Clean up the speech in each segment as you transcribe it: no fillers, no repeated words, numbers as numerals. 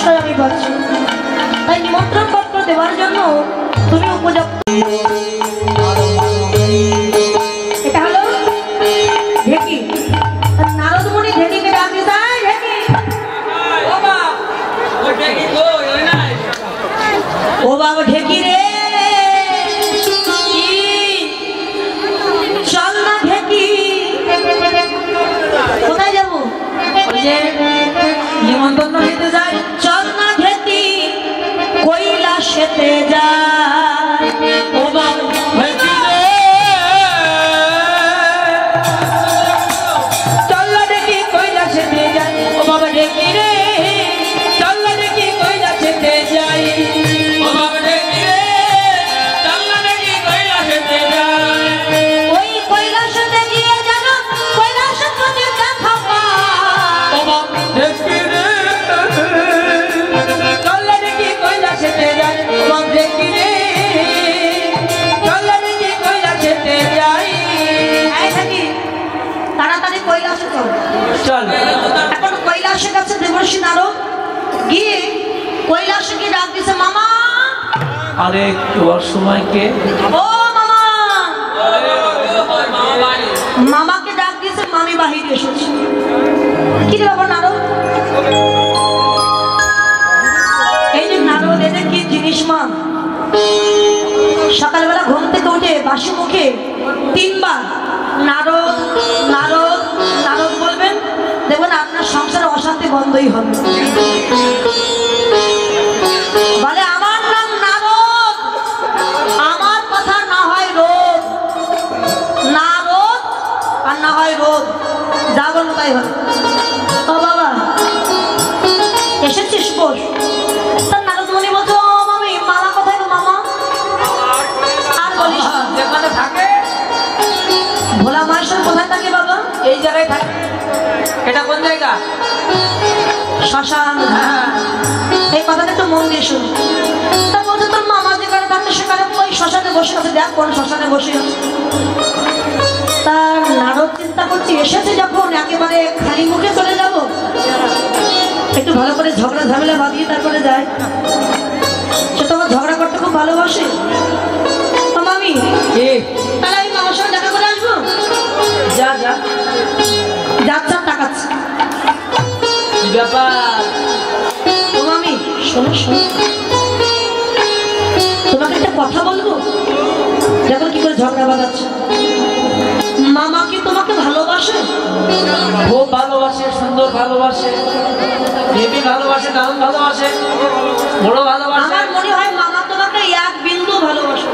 আশ্রয় আমি পাচ্ছি, তাই নিমন্ত্রণ পত্র দেওয়ার জন্য তুমি উপযুক্ত। এটা হলো ঢেকি। নারদমণি ঢেকিকে ডাক দিতে হয়। ঢেকি ও বাবা, ঢেকি রে, চল না ঢেকি। কোথায় যাবো? নিমন্ত্রণ দিতে যাই। চল না ঢেকি, কৈলাসেতে যাই। ও বাবা ঢেকি রে, চল না ঢেকি, কৈলাসেতে যাই। ও বাবা ঢেকি রে, চল না ঢেকি, কৈলাসেতে যাই। ও বাবা ঢেকি রে, চল না ঢেকি, কৈলাসেতে যাই। ওই কৈলাসেতে গিয়ে যেন কৈলাসের প্রতি দেখা পাই। ও বাবা ঢেকি রে, চল না ঢেকি, কৈলাসেতে যাই। ও বাবা ঢেকি রে, চল না ঢেকি, কৈলাসেতে যাই। এই ঢেকি, তাড়াতাড়ি কৈলাসে চল। চল। এখন কৈলাসের কাছে দেবর্ষি নারদ গিয়ে কৈলাসে কি ডাক দিছে, মামা। আরে একটু সময়কে ও মামা, মামাকে ডাক দিছে, মামি বাহিরে এসেছে। কি রে বাবা নারদ? এই যে নারদ, এটা কি জিনিস মা? সকালবেলা ঘুম থেকে উঠে বাসি মুখে 3 বার নারদ নারদ নারদ বলবেন, দেখবেন আপনার সংসারে অশান্তি বন্ধই হবে। বলে আমার নাম নারদ, আমার কথা না হয় রোদ, নারদ আর না হয় রোদ, যা বলবো তাই হবে। ও বাবা এসেছিস, বস। তার নারদমণি বলছো, ও মামি, মামা কোথায় গো মামা? আর বলিস যেখানে থাকে। ভোলা মাস্টার কোথায় থাকে বাবা? এই জায়গায় থাকে। এটা কোন জায়গা? শ্মশান। এই কথাটা একটু মন দিয়ে শুন। তা বলছে তোর মামা যেখানে থাকে সেখানে ওই শ্মশানে বসে আছে, দেখ কোন শ্মশানে বসে আছে। তার নারদ চিন্তা করছি, এসেছে যখন একেবারে খালি মুখে চলে যাব, একটু ভালো করে ঝগড়া ঝামেলা বাঁধিয়ে তারপরে যায়। সে তো আমার ঝগড়া করতে খুব ভালোবাসে। তো মামি, তাহলে আমি মামার সঙ্গে দেখা করে আসবো। যা যা, যাচ্ছে টাকাচ্ছে। কি ব্যাপার? ও মামি শোনো শোনো, তোমাকে একটা কথা বলবো। দেখো কি করে ঝগড়া বাঁধাচ্ছে। মামা কি তোমাকে ভালোবাসে? খুব ভালোবাসে, সুন্দর ভালোবাসে, বেবি ভালোবাসে, দারুণ ভালোবাসে, বড় ভালোবাসে। আমার মনে হয় মামা তোমাকে 1 বিন্দু ভালোবাসে।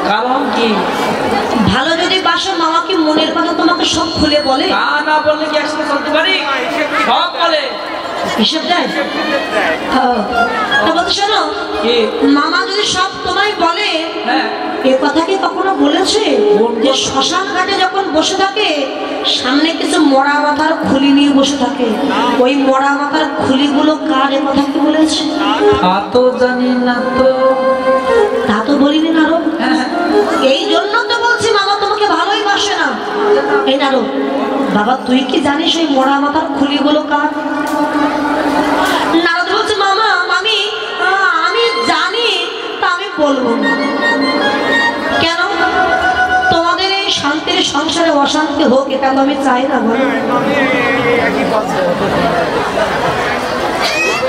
কারণ কি? ভালো যদি বাসে, মামা কি মনের কথা তোমাকে সব খুলে বলে? না বললে কি একসাথে চলতে পারি? সব বলে, হিসেব দেয়। বলতে শোনো, মামা যদি সব তোমায় বলে, এ কথা কি কখনো বলেছে যে শ্মশান ঘাটে যখন বসে থাকে সামনে কিছু মরা মাথার খুলি নিয়ে বসে থাকে, ওই মরা মাথার খুলিগুলো কার, এ কথা কি বলেছে? তা তো জানি না। তো তা তো বলিনি নারদ। এই জন্য তো বলছি মামা তোমাকে ভালোই বাসে না। এই নারদ বাবা, তুই কি জানিস ওই মরা মাথার খুলিগুলো কার? নারদ বলছে, মামা মামি আমি জানি, তা আমি বলবো না। কেন? তোমাদের এই শান্তির সংসারে অশান্তি হোক, এটা তো আমি চাই না। বল,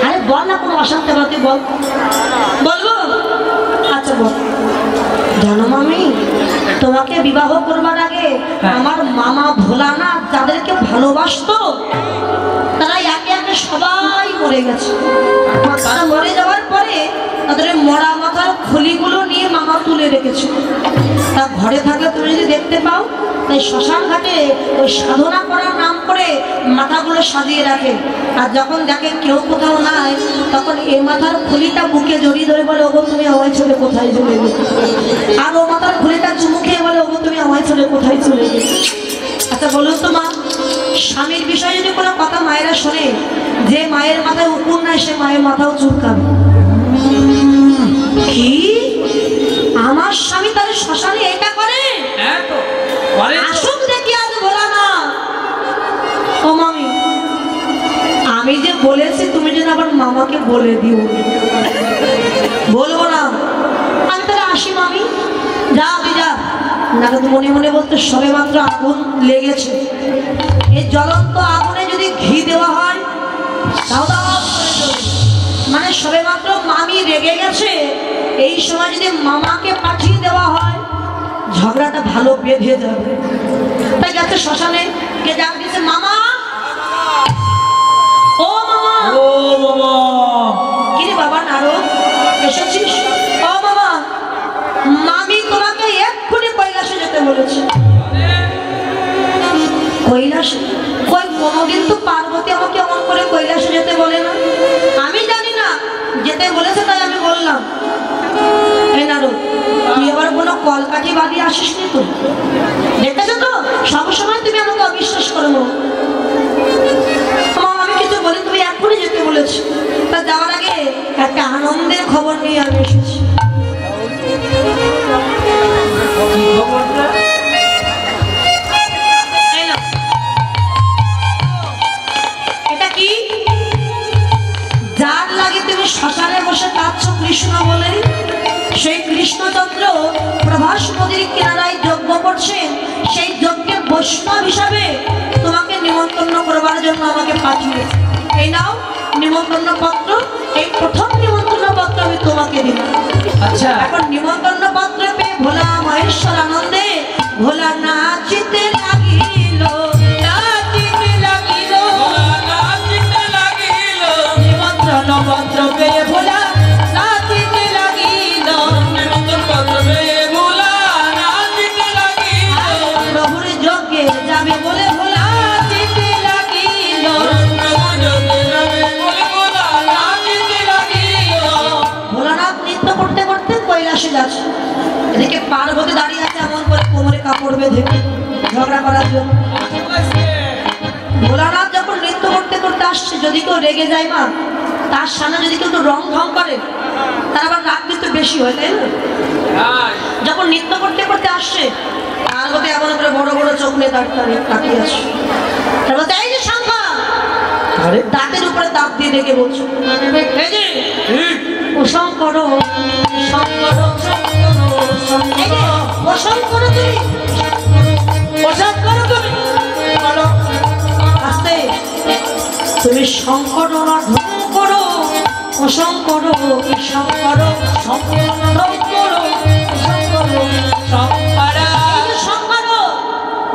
আরে বল না, কোনো অশান্তি বাতি বল। বলবো? আচ্ছা বল। জানো মামি, তোমাকে বিবাহ করবার আগে আমার মামা ভোলানাথ যাদেরকে ভালোবাসতো তারা একে একে সবাই মরে গেছে। তারা মরে যাওয়ার পরে তাদের মরা মাথার খুলিগুলো নিয়ে মামা তুলে রেখেছে। তা ঘরে থাকলে তুমি যদি দেখতে পাও, তাই শ্মশান ঘাটে ওই সাধনা করার নাম করে মাথাগুলো সাজিয়ে রাখে। আর যখন দেখে কেউ কোথাও নাই, তখন এই মাথার খুলিটা বুকে জড়িয়ে ধরে বলে, ওগো তুমি আমায় ছেড়ে কোথায় চলে গেলে। আর ও মাথার খুলিটা চুমু খেয়ে বলে, ওগো তুমি আমায় ছেড়ে কোথায় চলে গেলে। আচ্ছা বলুন তো মা, স্বামীর বিষয়ে যদি কোনো কথা মায়েরা শোনে, যে মায়ের মাথায় উকুন নাই সে মায়ের মাথাও চুলকাবে। কি আমার স্বামী তাহলে শ্মশানে এটা করে? আসুক দেখি আজ ভোলা না। ও মামি, আমি যে বলেছি তুমি যেন আবার মামাকে বলে দিও। বলবো না। আমি তাহলে আসি মামি। যা তুই যা। নারদ মনে মনে বলতে সবে মাত্র আগুন লেগেছে, এই জ্বলন্ত আগুনে যদি ঘি দেওয়া হয় দাও দাও করে জ্বলবে। মানে সবে মাত্র মামি রেগে গেছে, এই সময় যদি মামাকে পাঠিয়ে দেওয়া হয় ঝগড়াটা ভালো বেঁধে যাবে। তাই গেছে শ্মশানে, কে ডাক দিয়েছে মামা, ও মামা। ও বাবা, কিরে বাবা নারদ এসেছিস? ও মামা, মামি তোমাকে এক্ষুনি কৈলাসে যেতে বলেছে। কৈলাসে? কই কোনোদিন তো পার্বতী আমাকে এমন করে কৈলাসে যেতে বলে না। আমি জানি না, যেতে বলেছে তাই আমি বললাম। এই নারদ, তুই আবার কোনো কলকাঠি বাদি আসিসনি তো? দেখেছো তো সবসময় তুমি আমাকে অবিশ্বাস করো। আমি কিছু বলি, তুমি এক্ষুনি যেতে বলেছো। তা যাওয়ার আগে একটা আনন্দের খবর নিয়ে আমি এসেছি। কি খবরটা? এটা কি? যার লাগে তুমি শ্মশানে বসে কাঁদছো কৃষ্ণ বলে, সেই কৃষ্ণচন্দ্র প্রভাস নদীর কিনারায় যজ্ঞ করছেন। সেই যজ্ঞে বৈষ্ণব হিসাবে তোমাকে নিমন্ত্রণ করবার জন্য আমাকে পাঠিয়েছে। এই নাও নিমন্ত্রণ পত্র। এই প্রথম নিমন্ত্রণ পত্র আমি তোমাকে দিলাম। আচ্ছা, এখন নিমন্ত্রণ পত্র পেয়ে ভোলা মহেশ্বর আনন্দে ভোলা নাচিতে লাগিল, নাচিতে লাগিল, নাচিতে লাগিল। নিমন্ত্রণ পত্র পেয়ে ভোলা নাচিতে লাগিল, নিমন্ত্রণ পত্র পেয়ে ভোলা নাচিতে লাগিল। প্রভুর যজ্ঞে যাবে বলে ভোলা নাচিতে লাগিল, প্রভুর যজ্ঞে যাবে বলে ভোলা নাচিতে লাগিল। ভোলানাথ নৃত্য করতে করতে কৈলাসে যাচ্ছে। এদিকে পার্বতী দাঁড়িয়ে আছে এমন করে কোমরে কাপড় বেঁধে ঝগড়া করার জন্য। ভোলানাথ যখন নৃত্য করতে করতে আসছে, যদি কেউ রেগে যায় মা, তার সামনে যদি কেউ একটু রং ঢং করে, তার আবার রাগ কিন্তু বেশি হয়, তাই না? যখন নৃত্য করতে করতে আসছে, পার্বতী এমন করে বড় বড় চোখ নিয়ে তাকিয়ে আসছে। তার বলতে এই যে সংখ্যা, দাঁতের উপরে দাঁত দিয়ে রেখে বলছো, এই যে ও শঙ্কর, শঙ্কর, ও শঙ্কর, তুমি ও শঙ্কর, তুমি বলো আস্তে, তুমি শঙ্কর না ঢং করো, ও শঙ্কর, শঙ্কর, শঙ্কর, শঙ্কর, শঙ্কর,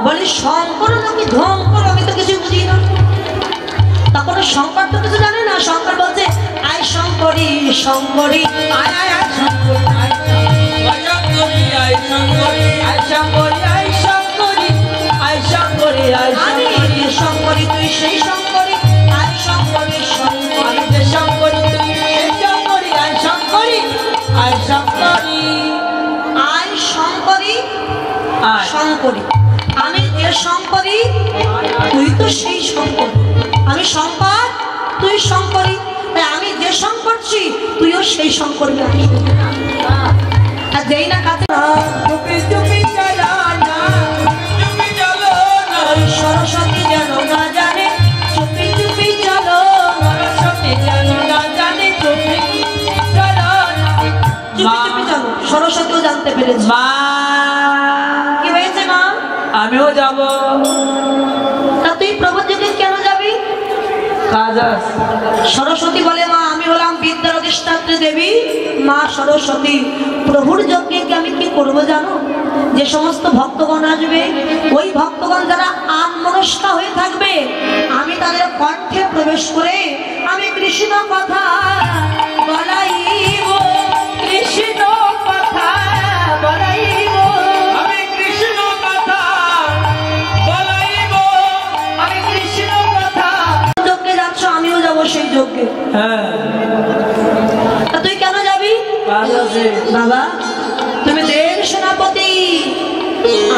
বলি শঙ্কর নাকি ঢং করো, আমি তো কিছু বুঝি না। তখন শঙ্কর তো কিছু জানে না। শঙ্কর বলছে আয় শঙ্করী, শঙ্করী, আয় আয় আয় শঙ্করী, আয় শঙ্করী, আয় শঙ্করী, আয় শঙ্করী, আয় শঙ্করী, আয় শঙ্করী, আয় শঙ্করী, শঙ্করী তুই সেই শঙ্করী, আয় শঙ্করী, শঙ্করী যে শঙ্করী তুই সেই শঙ্করী, আয় শঙ্করী, আয় শঙ্করী, আয় শঙ্করী, শঙ্করী, আমি যে শঙ্করী তুই তো সেই শঙ্কর। আমি শঙ্কর, তুই শঙ্করী, তাই আমি যে শঙ্করছি তুইও সেই শঙ্করী। আর যেই না কাছে সরস্বতী যেন না জানে, চুপি চুপি চলো, সরস্বতী যেন না জানে, চুপি চলো, চুপি চুপি চলো। সরস্বতীও জানতে পেরেছে। মা, কি হয়েছে মা? আমিও যাব। তা তুই প্রভুর যজ্ঞে কেন যাবি? কাজ আছে। সরস্বতী বলে মা আমি হলাম বিদ্যার অধিষ্ঠাত্রী দেবী, মা সরস্বতী। প্রভুর যজ্ঞে আমি কি করবো জানো? যে সমস্ত ভক্তগণ আসবে, ওই ভক্তগণ যারা আনমনস্কা হয়ে থাকবে, আমি তাদের কণ্ঠে প্রবেশ করে আমি কৃষ্ণ কথা বলাইব, কৃষ্ণ কথা বলাইব, আমি কৃষ্ণ কথা বলাইব, আমি কৃষ্ণ কথা। যজ্ঞে যাচ্ছ, আমিও যাবো সেই যজ্ঞে। হ্যাঁ, তুই কেন যাবি? কাজ আছে। বাবা তুমি দেব সেনাপতি,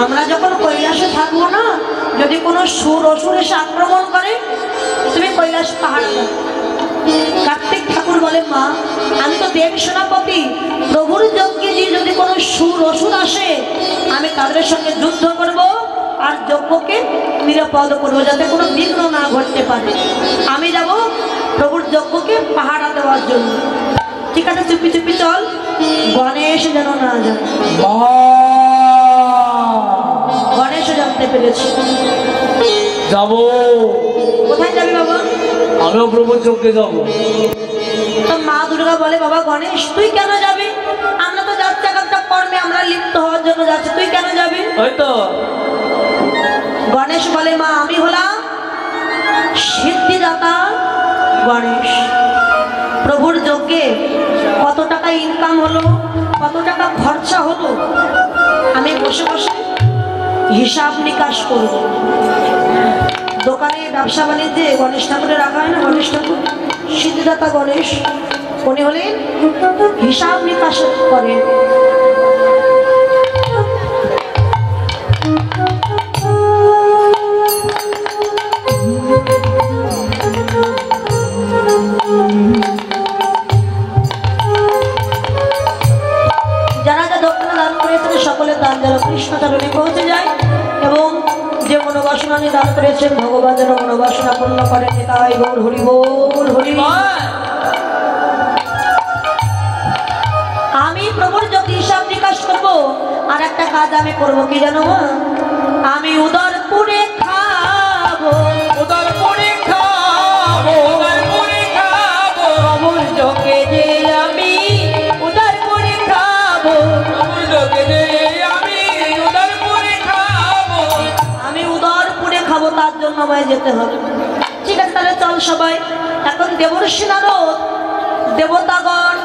আমরা যখন কৈলাসে থাকবো না, যদি কোনো সুর অসুর এসে আক্রমণ করে, তুমি কৈলাস পাহাড় যাও। কার্তিক ঠাকুর বলে মা আমি তো দেব সেনাপতি, প্রভুর যজ্ঞে যদি কোনো সুর অসুর আসে, আমি তাদের সঙ্গে যুদ্ধ করব আর যজ্ঞকে নিরাপদ করবো, যাতে কোনো বিঘ্ন না ঘটতে পারে। আমি যাব প্রভুর যজ্ঞকে পাহারা দেওয়ার জন্য। ঠিক আছে, চুপি চুপি চল, গণেশ যেন না যায়। গণেশ জানতে পেরেছি। যাব। কোথায় যাবি বাবা? আমিও প্রভুর যজ্ঞে যাব। তো মা দুর্গা বলে, বাবা গণেশ তুই কেন যাবি? আমরা তো যাচ্ছি একটা কর্মে, আমরা লিপ্ত হওয়ার জন্য যাচ্ছি, তুই কেন যাবি? হয়তো গণেশ বলে, মা আমি হলাম সিদ্ধিদাতা গণেশ। প্রভুর যজ্ঞে কত টাকা ইনকাম হলো, কত টাকা খরচা হলো, আমি বসে বসে হিসাব নিকাশ করব। দোকানে ব্যবসা বাণিজ্যে গণেশ ঠাকুরে রাখা হয় না, গণেশ ঠাকুর সিদ্ধিদাতা গণেশ, উনি হলেন হিসাব নিকাশ করেন। যারা যা দক্ষিণা দান করেছেন সকলের দান যেন কৃষ্ণ চরণে পৌঁছে যায়, এবং যে মনোবাসনা নিয়ে দান করেছেন ভগবান যেন মনোবাসনা পূর্ণ করেন। তাই গৌর হরি বল, হরি বল। আমি প্রভুর যজ্ঞ হিসাব নিকাশ করবো, আর একটা কাজ আমি করবো, কি জানো মা? আমি উদরপুরে খাবো, উদরপুরে খাবো, উদরপুরে খাবো, প্রভুর যজ্ঞে যে আমি উদরপুরে খাবো, প্রভুর যজ্ঞে যে আমি উদরপুরে খাবো। আমি উদরপুরে খাবো, তার জন্য আমায় যেতে হবে। ঠিক আছে, তাহলে চল সবাই। এখন দেবর্ষি নারদ, দেবতাগণ,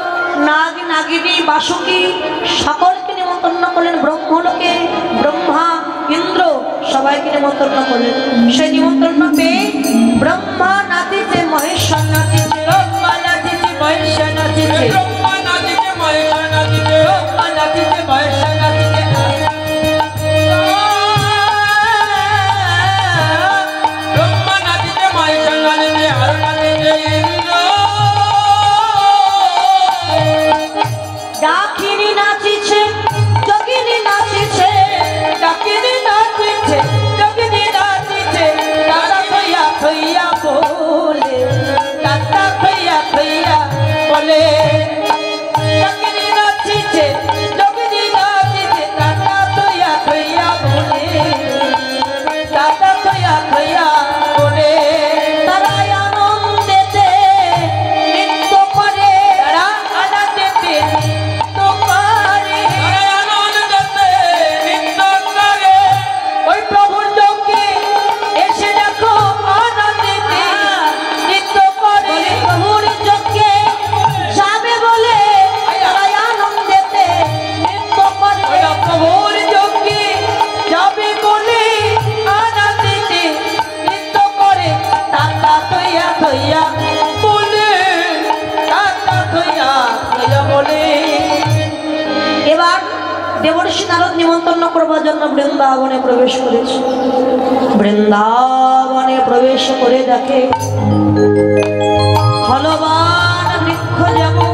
নাগ নাগিনী বাসুকি সকলকে নিমন্ত্রণ করলেন ব্রহ্মলোকে। ব্রহ্মা ইন্দ্র সবাইকে নিমন্ত্রণ করলেন। সেই নিমন্ত্রণ পেয়ে ব্রহ্মা নাচিছে, মহেশ্বর নাচিছে, ব্রহ্মা নাচিছে, মহেশ্বর নাচিছে, ব্রহ্মা নাচিছে, মহেশ্বর নাচিছে, ব্রহ্মা নাচিছে, মহেশ্বর নাচিছে। ব্রহ্মা নাচিছে, মহেশ্বর নাচিছে, আর নাচিছে ইন্দ্র। ডাকিনী নাচিছে, যোগিনী নাচিছে, ডাকিনী নাচিছে, যোগিনী নাচিছে, দাদা থইয়া থইয়া বলে, দাদা থইয়া থইয়া বলে। ডাকিনী নাচিছে, যোগিনী নাচিছে, দাদা থইয়া থইয়া বলে, দাদা থইয়া থইয়া বলে। তারাই আনন্দেতে নৃত্য করে, তারা আনন্দেতে নৃত্য করে, তারা আনন্দেতে নৃত্য করে। ওই প্রভুর যজ্ঞে এসে দেখো আনন্দেতে নৃত্য করে। প্রভুর যজ্ঞে যাবে বলে তারাই আনন্দেতে নৃত্য করে। ওরা প্রভুর যজ্ঞে যাবে বলে আনন্দেতে নৃত্য করে। টাকা থইয়া থইয়া বলে, টাকা থইয়া থইয়া বলে। এবার দেবর্ষি নারদ নিমন্ত্রণ করবার জন্য বৃন্দাবনে প্রবেশ করেছে। বৃন্দাবনে প্রবেশ করে দেখে ফলবান বৃক্ষ যেমন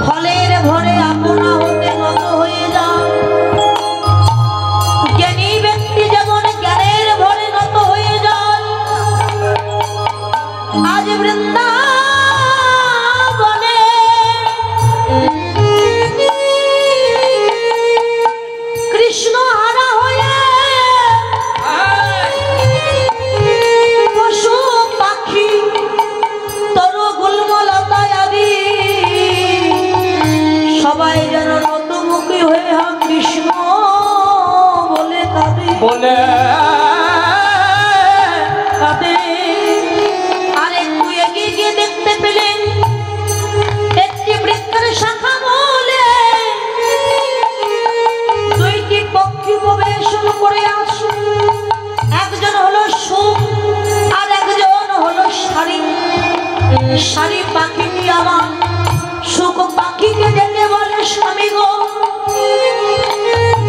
ফলের ভরে আপনা হতে নত হয়ে যায়, জ্ঞানী ব্যক্তি যেমন জ্ঞানের ভরে নত হয়ে যায়, আজ বৃন্দাবনে কৃষ্ণ হারা হয়ে পশু পাখি তরু গুল্মলতা আদি সবাই যেন নতমুখী হয়ে কৃষ্ণ বলে কাঁদে, বলে কাঁদে। আর একটু এগিয়ে গিয়ে দেখতে পেলেন একটি বৃক্ষের শাখা মূলে দুইটি পক্ষী প্রবেশন করে আসে। একজন হলো সুখ আর একজন হলো শাড়ি। শাড়ি পাখিটি আমার, সুখ পাখিকে ডেকে বলে, স্বামী গো,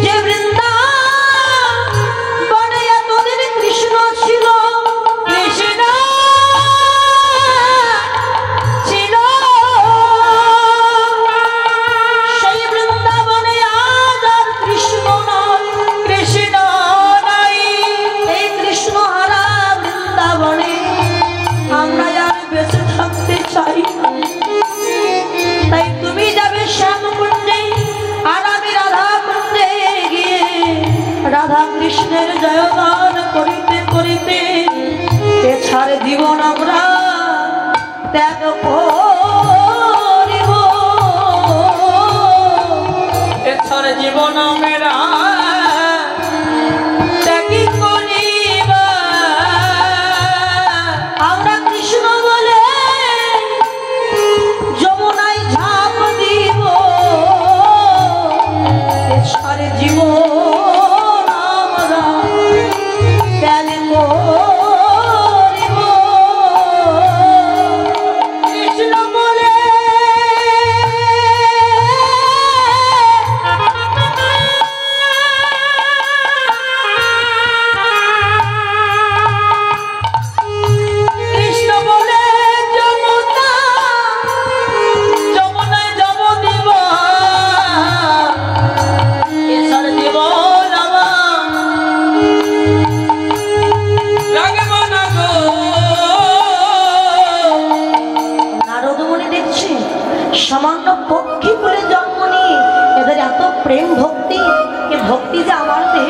যে বৃন্দাবনে এতদিন কৃষ্ণ ছিল, কৃষ্ণ ছিল, সেই বৃন্দাবনে আজ আর কৃষ্ণ নয়, কৃষ্ণ নাই। এই কৃষ্ণ হারা বৃন্দাবনে আমরা আর হচ্ছে সামান্য পক্ষী করে জন্ম নিয়ে এদের এত প্রেম ভক্তি, এ ভক্তি যে আমার দেহ।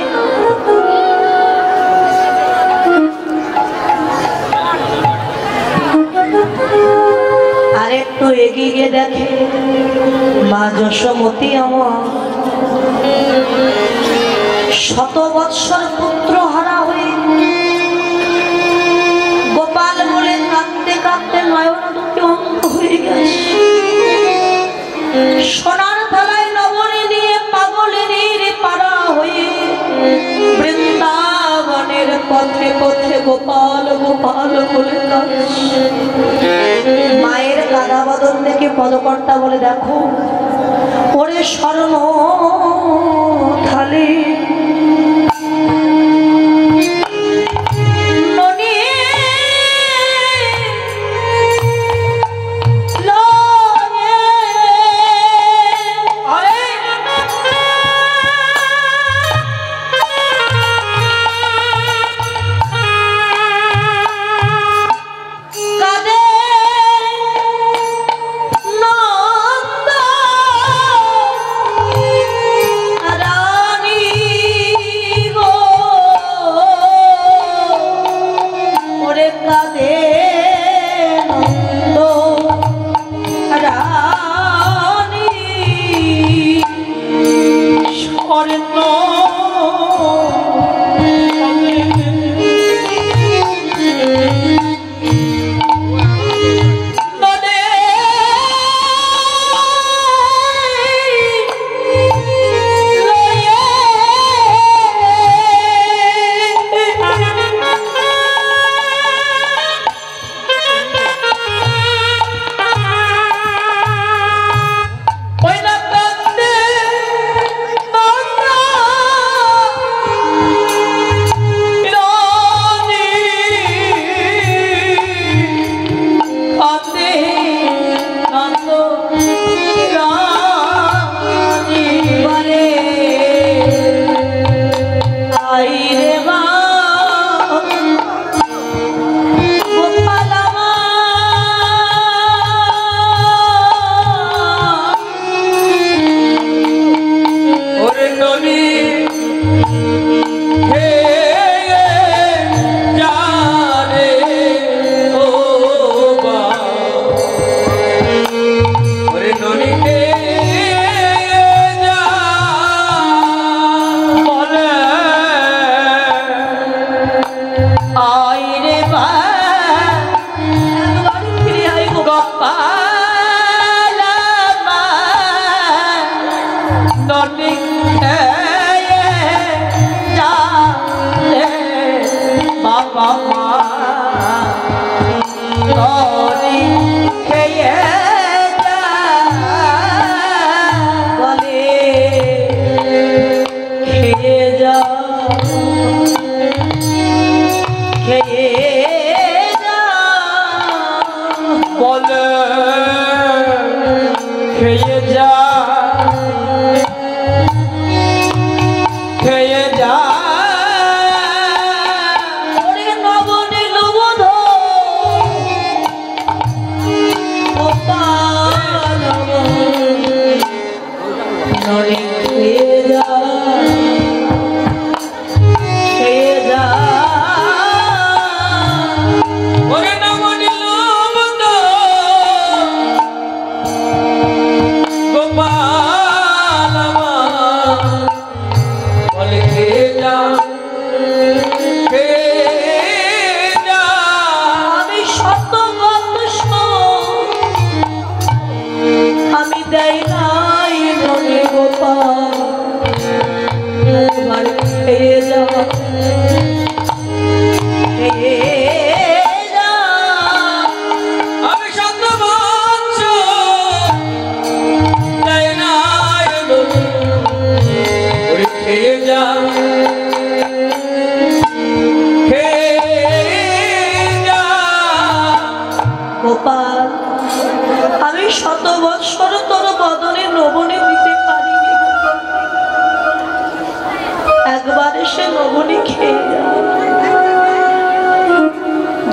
আর একটু এগিয়ে গিয়ে দেখে মা যশোমতী আমার শত বৎসর পুত্র হারা হয়ে গোপাল বলে কাঁদতে কাঁদতে নয়ন দুটি অন্ধ হয়ে গেছে। সোনার থালায় নবনী নিয়ে পাগলের পাড়া হয়ে বৃন্দাবনের পথে পথে গোপাল গোপাল বলে কাঁদছে। মায়ের কাদা বদল থেকে পদকর্তা বলে দেখো ওরে স্বর্ণ থালে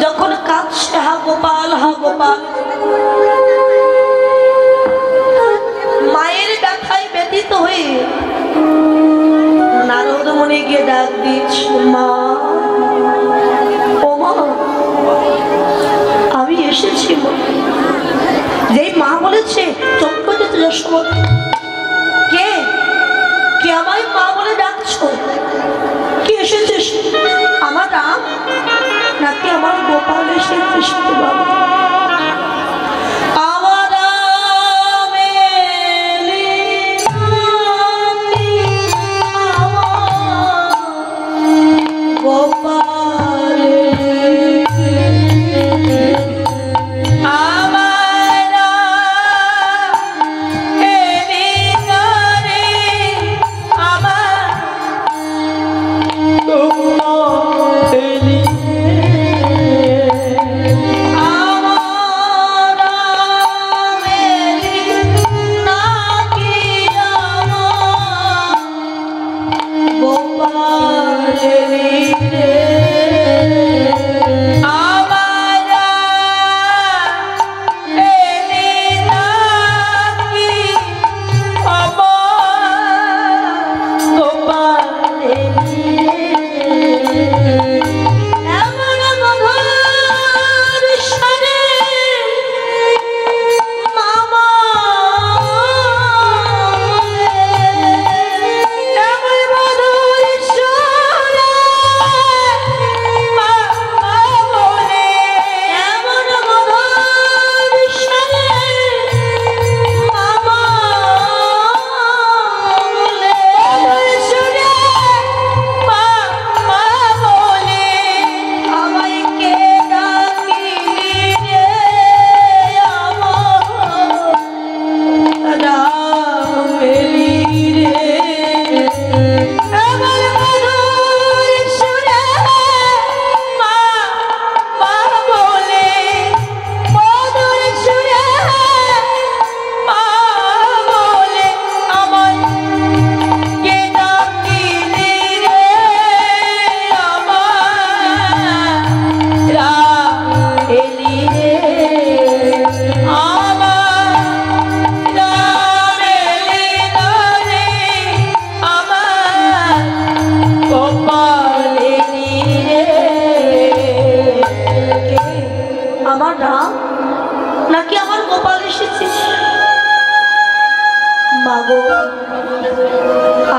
যখন কাঁদছে হা গোপাল এসে চমকে যেত যশোমতী। কে কে আমায় মা বলে ডাকছো? কে এসেছিস? আমার রাম নাকি আমার গোপাল এসেছিস বাবা? আমার রাম এলি নাকি আমার গোপাল?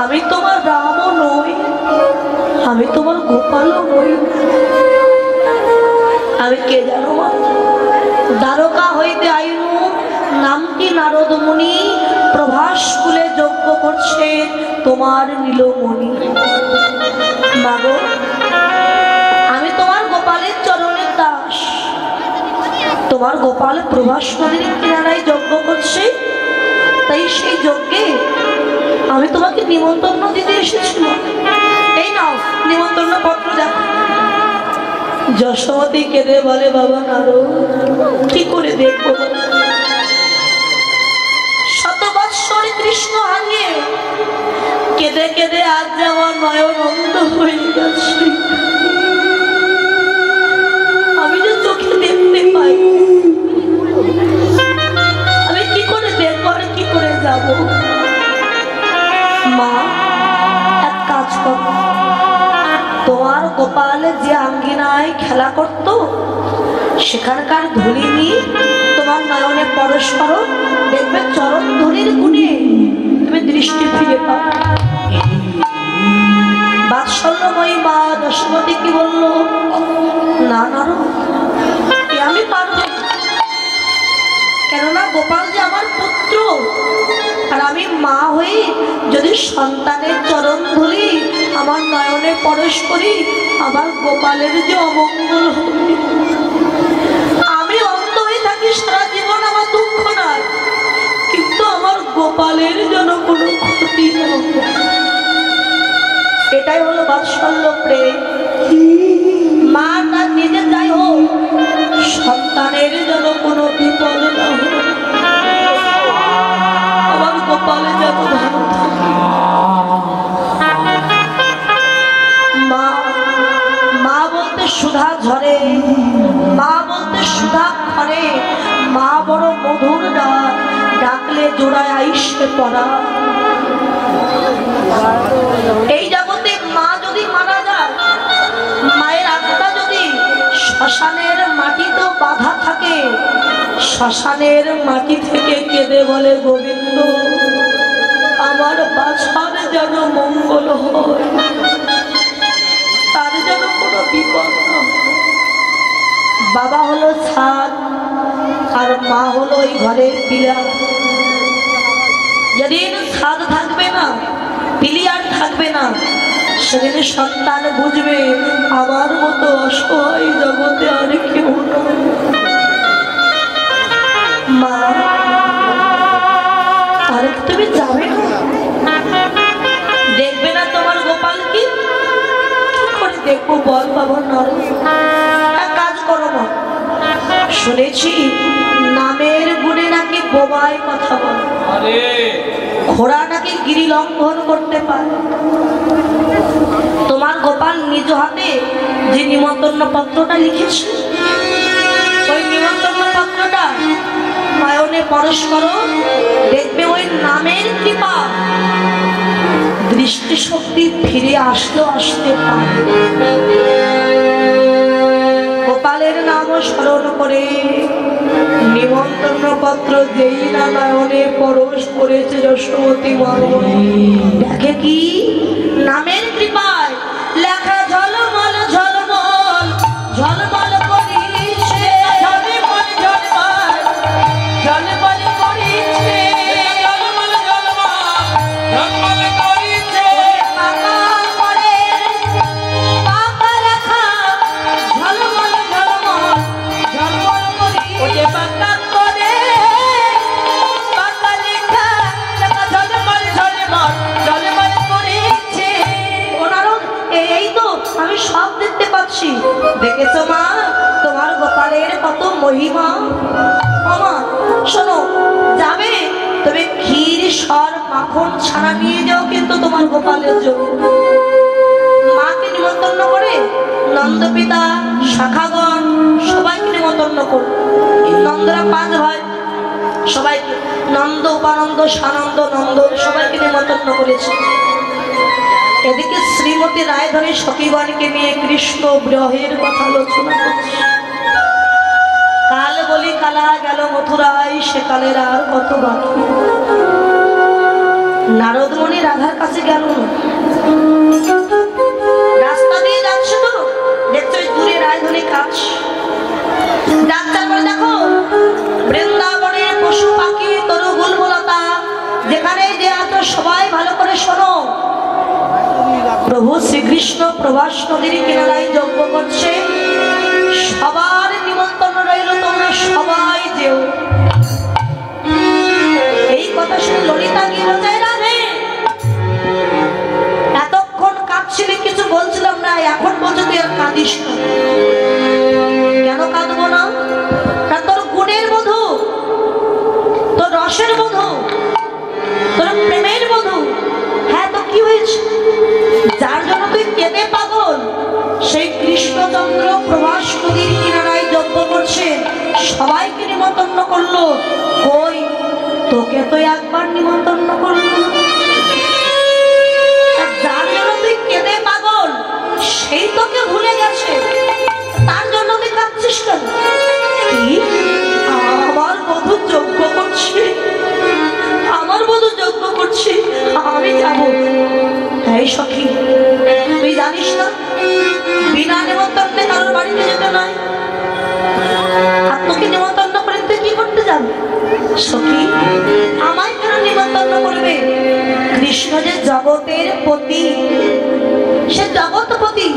আমি তোমার রামও নই, আমি তোমার গোপালও নই। আমি কে জানো মা? দ্বারকা হইতে আইনু নামটি নারদ মুনি, প্রভাস কুলে যজ্ঞ করছে তোমার নীলমণি। মাগো আমি তোমার গোপালের চরণের দাস। তোমার গোপাল প্রভাস নদীর কিনারায় যজ্ঞ করছে, তাই সেই যজ্ঞে আমি তোমাকে নিমন্ত্রণ দিতে এসেছিলাম। এই নাও নিমন্ত্রণ পত্র দেখো। যশোমতী কেঁদে বলে, বাবা নারদ কি করে দেখবো? শত বৎসর কৃষ্ণ হারিয়ে কেঁদে কেঁদে আজ আমার নয়ন অন্ধ হয়ে গেছে। আমি যে চোখে দেখতে পাই, আমি কি করে দেখবো আর কি করে যাবো? মা এক কাজ করো, তোমার গোপাল যে আঙ্গিনায় খেলা করত সেখানকার ধুলি নিয়ে তোমার নয়নে পরশ করো, দেখবে চরণ ধুলির গুণে তুমি দৃষ্টি ফিরে পাও। বাৎসল্যময়ী মা যশোমতী কি বলল, না নারদ আমি পারবো, কেননা গোপাল যে আমার পুত্র, আর আমি মা হয়ে যদি সন্তানের চরণ ধুলি আমার নয়নে পরশ করি, আমার গোপালের যে অমঙ্গল হবে। আমি অন্ধ হয়ে থাকি সারা জীবন, আমার দুঃখ নয়, কিন্তু আমার গোপালের যেন কোনো ক্ষতি না হবে। এটাই হলো বাৎসল্য প্রেম। মা তার নিজে যাই হোক, সন্তানের যেন কোনো বিপদ না হয়, আমার গোপালে যেন ভালো থাকে। মা মা বলতে সুধা ঝরে, মা বলতে সুধা খরে, মা বড় মধুর ডাক, ডাকলে জোড়ায় আইসে পড়া। এই জগতে মা যদি মারা যায়, মায়ের আত্মা যদি শ্মশানের মাটি তো বাঁধা থাকে, শ্মশানের মাটি থেকে কেঁদে বলে গোবিন্দ আমার বাছার যেন মঙ্গল হয়, তার যেন কোনো বিপদ না হয়। বাবা হলো ছাদ আর মা হলো ওই ঘরের পিলার। যেদিন ছাদ থাকবে না, পিলিয়ার থাকবে না, সেদিন সন্তান বুঝবে আমার মতো অসহায় জগতে আর কেউ নয়। মা আরে তুমি যাবে না, দেখবে না তোমার গোপালকে? কি করে দেখবো বল বাবা? নর এক কাজ করো মা, শুনেছি নামের গুণে নাকি বোবায় কথা বলে, ঘোড়া নাকি গিরি লঙ্ঘন করতে পারে। তোমার গোপাল নিজ হাতে যে নিমন্ত্রণ পত্রটা লিখেছে, ওই নিমন্ত্রণ পত্রটা নয়নে পরশ করো, দেখবে ওই নামের কৃপা দৃষ্টিশক্তি ফিরে আসলেও আসতে পারে। গোপালের নাম স্মরণ করে নিমন্ত্রণ পত্র যেই না নয়নে পরশ করেছে যশোমতী মরমে, দেখে কি নামের কৃপায় লেখা ঝলমল ঝলমল ঝলমল করিছে, ঝলমল ঝলমল ঝলমল করিছে, ঝলমল ঝলমল ঝলমল করিছে, পাকা করে পাকা লেখা ঝলমল ঝলমল ঝলমল করিছে, ওরে পাকা করে পাকা লেখা ঝলমল ঝলমল ঝলমল করিছে। ওনারও এই তো আমি সব দেখতে পাচ্ছি। দেখেছো মা তোমার গোপালের কত মহিমা? মামা শোনো, যাবে তবে ক্ষীর সর মাখন ছানা নিয়ে যাও কিন্তু তোমার গোপালের জন্য। মাকে নিমন্ত্রণ করে নন্দপিতা শাখাগণ সবাইকে নিমন্ত্রণ করো। নন্দরা 5 ভাই, সবাইকে নন্দ উপানন্দ সানন্দ নন্দ সবাইকে নিমন্ত্রণ করেছে। এদিকে শ্রীমতী রায়ধরী সখীগণকে নিয়ে কৃষ্ণ বিরহের কথা আলোচনা করছে। কাল বলি কালা গেল মথুরায়, সে কালের আর কত বাকি। নারদমণি রাধার কাছে গেল, রাস্তা দিয়ে যাচ্ছে তো দেখছো দূরে রায়ধরী কাজ। ডাক্তার বলে দেখো বৃন্দাবনের পশু পাখি তরু গুলমলতা যেখানে যে আছো সবাই ভালো করে শোনো, প্রভু শ্রীকৃষ্ণ প্রভাস নদীর কিনারায় যজ্ঞ করছে, সবার নিমন্ত্রণ রইল, তোমরা সবাই যেও। এই কথা শুনে ললিতা কি বোঝায়? রাধে এতক্ষণ কাঁদছিলি, কিছু বলছিলাম না, এখন বলছো তুই আর কাঁদিস না। কেন কাঁদবো না? তোর গুণের মধু, তোর রসের মধু, তোর প্রেমের মধু। হ্যাঁ তো কি হয়েছে? যার জন্য তুই কেঁদে পাগল, সেই কৃষ্ণচন্দ্র প্রভাস নদীর কিনারায় যজ্ঞ করছে, সবাইকে নিমন্ত্রণ করলো। কই তোকে তো একবার নিমন্ত্রণ করলো। যার জন্য তুই কেঁদে পাগল, সেই তোকে ভুলে গেছে, তার জন্য তুই কাঁদছিস কেন? কি আমার বধূ যজ্ঞ করছে, আমার বধূ যজ্ঞ করছে, আমি যাব। এই সখী তুই জানিস না বিনা নিমন্ত্রণে কারোর বাড়িতে যেতে নয়। আর তোকে নিমন্ত্রণ করে তুই কি করতে যাবে? সখী আমায় কেন নিমন্ত্রণ করবে? কৃষ্ণ যে জগতের পতি, সে জগৎপতি।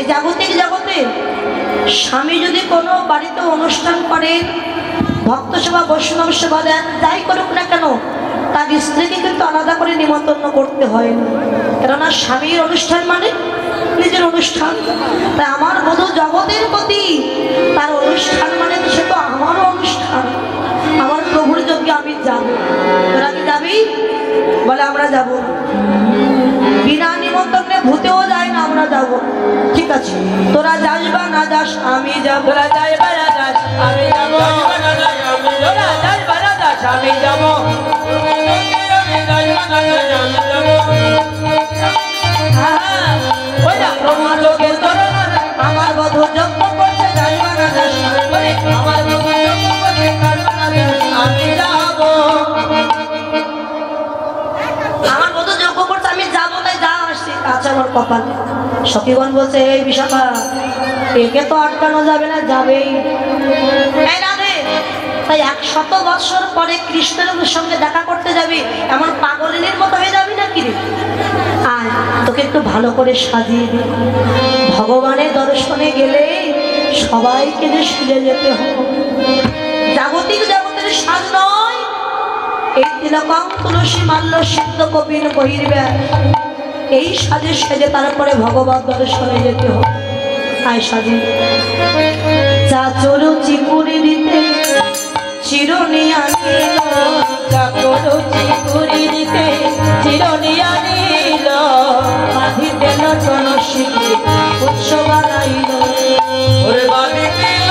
জাগতিক জগতে স্বামী যদি কোনো বাড়িতে অনুষ্ঠান করেন, ভক্ত সেবা বৈষ্ণব সেবা দেন, যাই করুক না কেন তার স্ত্রীকে কিন্তু আলাদা করে নিমন্ত্রণ করতে হয় না, কেননা স্বামীর অনুষ্ঠান মানে নিজের অনুষ্ঠান। তাই আমার বধূ জগতের প্রতি তার অনুষ্ঠান মানে সে তো আমারও অনুষ্ঠান, আমার প্রভুর যজ্ঞে আমি যাব। তোরা কি যাবি? বলে আমরা যাব। বিনা নিমন্ত্রণে ভূতেও যায় না, আমরা যাব। ঠিক আছে, তোরা যাস বা না যাস আমি যাব। তোরা যাই বা না যাস আমি যাব। তোরা যাই বা না যাস আমি যাব। আমার লোকের আমার বধূ যজ্ঞ করছে, যাই বা না যাস। আমার আমি যাব। আমার বধূ যজ্ঞ করছে, আমি যাবো, তাই যা আসছি। আচ্ছা, আমার কপাল। সখীগণ বলছে, এই বিশাখা একে তো আটকানো যাবে না, যাবেই। তাই 100 বছর পরে কৃষ্ণের সঙ্গে দেখা করতে যাবি, এমন পাগলিনীর মতো হয়ে যাবি না কিরে? আর তোকে একটু ভালো করে সাজিয়ে দিই। ভগবানের দর্শনে গেলে সবাইকে যে সেজে যেতে হবে, জাগতিক জগতের সাজ নয়। এই তিলকং তুলসী মাল্য সিদ্ধ কপিল বহির্ব্যাস, এই সাজে সেজে তারপরে ভগবান দর্শনে যেতে হবে। আয় সাজে চাচর চিকুরি দিতে চিরনিয়া নিল, চাকর চিকুরি দিতে চিরনিয়া নিল, বাঁধিতে নটন শিখে উৎস বানাইল। ওরে বাঁধি দিল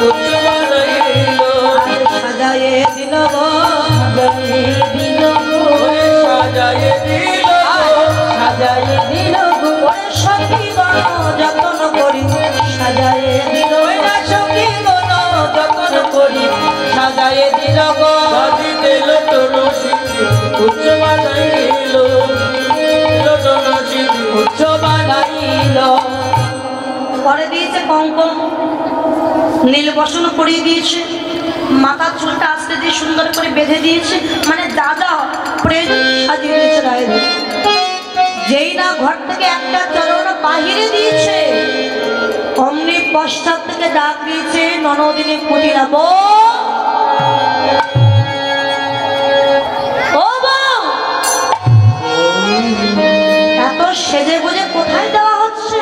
উৎস বানাইল, সাজায়ে দিল দিল সাজায়ে দিল সাজায়ে দিল। সখী গণ যতন করি সাজায়ে দিল, সখী গণ যতন করি সাজায়ে দিল গো। বাঁধি দিল তুলসী উচ্চ বানাইল, উচ্চ বানাইল। পরে দিয়েছে কঙ্কন, নীল বসন পরিয়ে দিয়েছে, মাথার চুলটা আস্তে দিয়ে সুন্দর করে বেঁধে দিয়েছে, মানে যা যা প্রয়োজন সাজিয়ে দিয়েছে রায়ের। যেই না ঘর থেকে একটা চরণ বাহিরে দিয়েছে, অমনি পশ্চাৎ থেকে ডাক দিয়েছে ননদিনী কুটিরা, এত সেজে গুজে কোথায় দেওয়া হচ্ছে?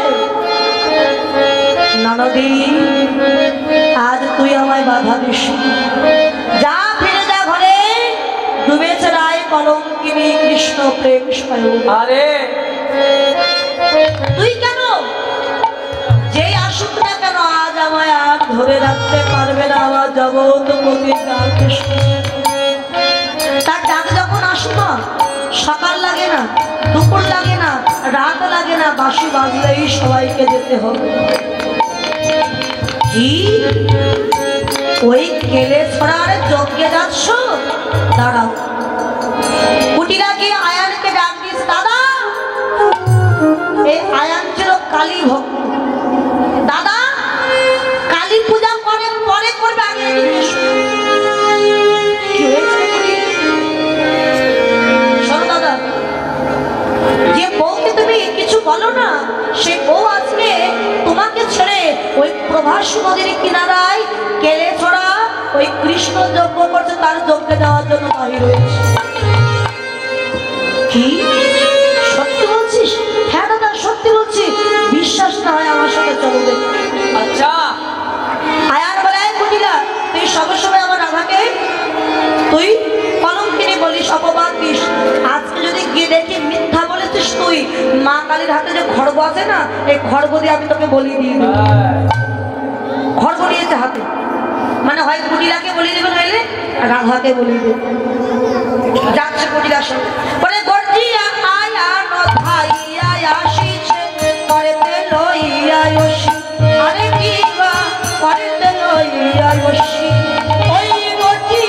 ননদী, আজ তুই আমায় বাধা দিস, যা ফিরে যা ঘরে। ডুবেছে রায় কলঙ্কিনী কৃষ্ণ প্রেম স্বয়ং। আরে তুই কেন? যেই আসুক না কেন আজ আমায় আর ধরে রাখতে পারবে না আমার জগৎপতি কৃষ্ণ। তার ডাক যখন আসুক না, সকাল লাগে না, দুপুর লাগে না, রাত লাগে না, বাঁশি বাজলেই সবাইকে যেতে হবে। কি ওই কেলে ছড়ার যজ্ঞে যাচ্ছ? দাঁড়াও। কুটিরা গিয়ে আয়ানকে ডাক দিস, দাদা। এই আয়ান ছিল কালী ভক্ত। দাদা, কালী পূজা করে পরে করবে, আগে কি হয়েছে? শোনো দাদা, যে বউকে তুমি কিছু বলো না, সে বউ আজকে তোমাকে ছেড়ে ওই প্রভাস নদীর কিনারায় কেলে ছড়া ওই কৃষ্ণ যজ্ঞ করছে, তার যজ্ঞে যাওয়ার জন্য বাহির হয়েছে। কি সত্যি বলছিস? হ্যাঁ দাদা, সত্যি বলছি। বিশ্বাস না হয় আমার সাথে চলো দেখি। আচ্ছা। আয়ার বলে, কুটিলা, তুই সবে সবে আমার রাধাকে তুই কলঙ্কিনী বলিস, অপবাদ দিস। আজকে যদি গিয়ে দেখি মিথ্যা বলেছিস, তুই মা কালীর হাতে যে খড়গ আছে না, এই খড়গ দিয়ে আমি তোকে বলি দিয়ে দেব। খড়গ নিয়েছে হাতে, মানে হয় কুটিলাকে বলি দেবে, নইলে রাধাকে বলি দেবে। যাচ্ছে কুটিলার সঙ্গে, বলে গর্জিয়া আয়া নধাইয়া আসিছে করতে লইয়া আসি। আরে কি বা করতে লইয়া আসি? ওই গর্জি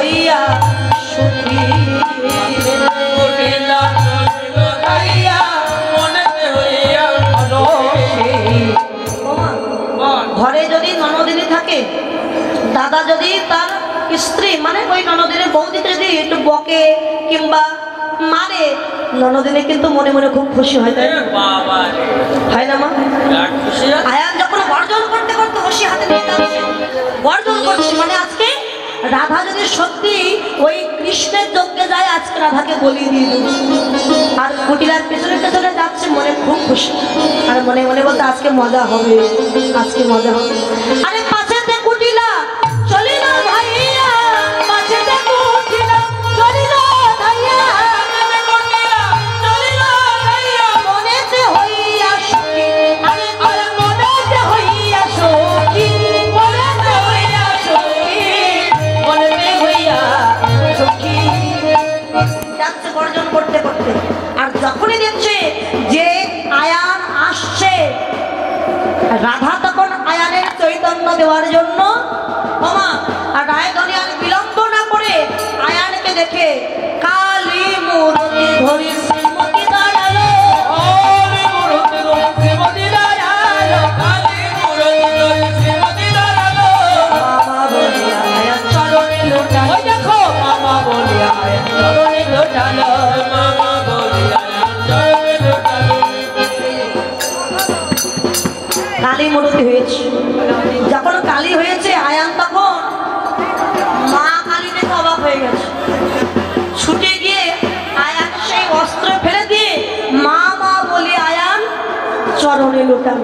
হইয়া সুখী কুটিলা চলিল যাইয়া মনেতে হইয়া রসী। ঘরে যদি ননদিনী থাকে, দাদা যদি তার স্ত্রী মানে ওই ননদিনের বৌদিকে যদি একটু বকে কিংবা মারে, ননদিনী কিন্তু মনে মনে খুব খুশি হয়, তাই না? বাবা হয় না মা? খুশি আয়ান যখন বর্জন করতে করতে হসি হাতে নিয়ে যাচ্ছে, বর্জন করছে মানে আজকে রাধা যদি সত্যি ওই কৃষ্ণের যজ্ঞে যায়, আজকে রাধাকে বলিয়ে দিয়ে দেব। আর কুটিলার পেছনে পেছনে যাচ্ছে, মনে খুব খুশি, আর মনে মনে বলতে আজকে মজা হবে, আজকে মজা হবে। আরে পাশেতে কুটিলা চলিল ভাইয়া, পাশেতে কুটিলা চলিল ভাইয়া, চলিল ভাইয়া মনেতে হইয়া সুখী। আরে আরে মনেতে হইয়া সুখী, মনেতে হইয়া সুখী, মনেতে হইয়া সুখী। যাচ্ছে বর্জন করতে করতে, আর যখনই দেখছে যে আয়ান আসছে, রাধা তখন আয়ানের চৈতন্য দেওয়ার জন্য ক্ষমা আর রায়ধনী আর বিলম্ব না করে আয়ানকে দেখে কালী মূর্তি ধরি শ্রীমতী দাঁড়ালো, কালী মূর্তি ধরি শ্রীমতী দাঁড়ালো, কালী মূর্তি ধরি শ্রীমতী দাঁড়ালো। মামা বলিয়া আয়ান চরণে লোটালো। ওই দেখো মামা বলিয়া আয়ান চরণে লোটালো, মামা বলিয়া আয়ান চরণে লোটালো। কালী মূর্তি হয়েছে, যখন কালী হয়েছে আয়ান তখন মা কালী দেখে অবাক হয়ে গেছে, ছুটে গিয়ে আয়ান সেই অস্ত্র ফেলে দিয়ে মা মা বলি আয়ান চরণে লোটান।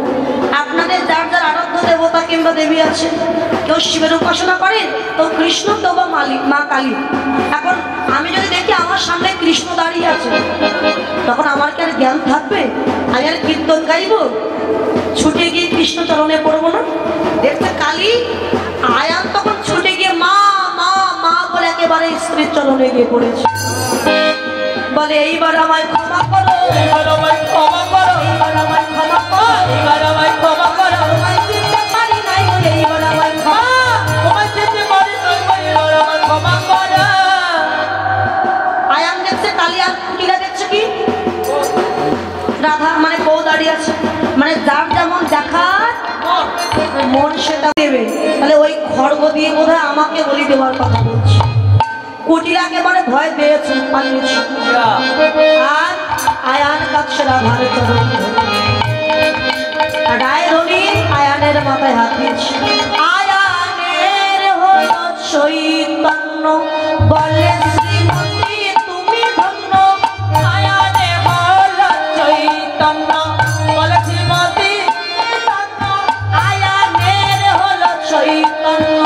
আপনাদের যার যার আরাধ্য দেবতা কিংবা দেবী আছে, কেউ শিবের উপাসনা করেন, তো কৃষ্ণ, কেউ বা মা কালী। এখন আমি যদি দেখি আমার সামনে কৃষ্ণ দাঁড়িয়ে আছে, তখন আমার কি আর জ্ঞান থাকবে? আমি আর কীর্তন গাইব? ছুটে গিয়ে কৃষ্ণ চরণে পড়বো না? দেখতে কালী, আয়ান তখন ছুটে গিয়ে মা মা মা বলে একেবারে স্ত্রীর চরণে গিয়ে পড়েছে, বলে এইবার আমায় ক্ষমা করো, এবার আমায় ক্ষমা করো, এইবার আমায় ক্ষমা করো, এবার আমায় ক্ষমা করো। তোমায় চিনতে পারি নাই বলে এইবার আমায় ক্ষমা। তোমায় চিনতে পারি নাই বলে এবার আমায় ক্ষমা করো। আয়ান দেখছে কালী, আর কুটিলা দেখছে কি রাধা মানে বউ দাঁড়িয়ে আছে, মানে যার যেমন দেখার মন সেটা দেবে। তাহলে ওই খড়গ দিয়ে বোধহয় আমাকে বলি দেওয়ার কথা বলছি। কুটিলা একেবারে ভয় পেয়েছে, পালিয়েছে, আর আয়ান কাছে রাধার চরণ রায়ধনী আয়ানের মাথায় হাত দিয়েছে। আয়ানের হল চৈতন্য বলে শ্রীমতী তুমি ধন্য, আয়ানে হল চৈতন্য বলে শ্রীমতী ধন্য, আয়ানের হল চৈতন্য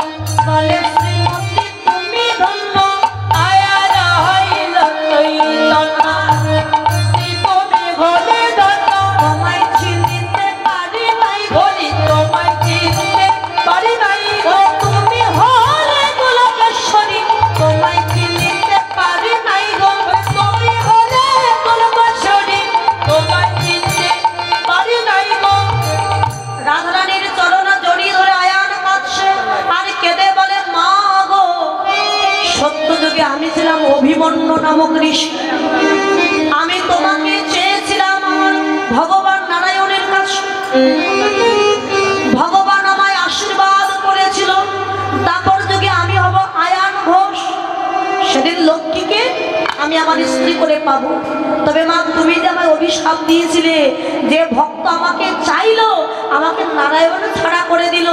বলে শ্রীমতী তুমি ধন্য, আয়ান হইল চৈতন্য তুমি হলে ধন্য। তোমায় চিনিতে পারি নাই বলি তোমায় চিনতে পারি নাই ও তুমি হলে গোলকেশ্বরী, তোমায় চিনিতে পারি নাই গো, তুমি হলে গোলকেশ্বরী, তোমায় চিনতে পারি নাই গো। রাধারানীর চরণ জড়িয়ে ধরে আয়ান কাঁদছে আর কেঁদে বলে মা গো, সত্য যুগে আমি ছিলাম অভিমন্যু নামক ঋষি, আমি তোমাকে চেয়েছিলাম আমার ভগবান নারায়ণের কাছে, ভগবান আমায় আশীর্বাদ করেছিল, তারপর যুগে আমি হব আয়ান ঘোষ, সেদিন লক্ষ্মীকে আমি আমার স্ত্রী করে পাবো। তবে মা তুমি যে আমায় অভিশাপ দিয়েছিলে, যে ভক্ত আমাকে চাইলো আমাকে নারায়ণ ছাড়া করে দিল,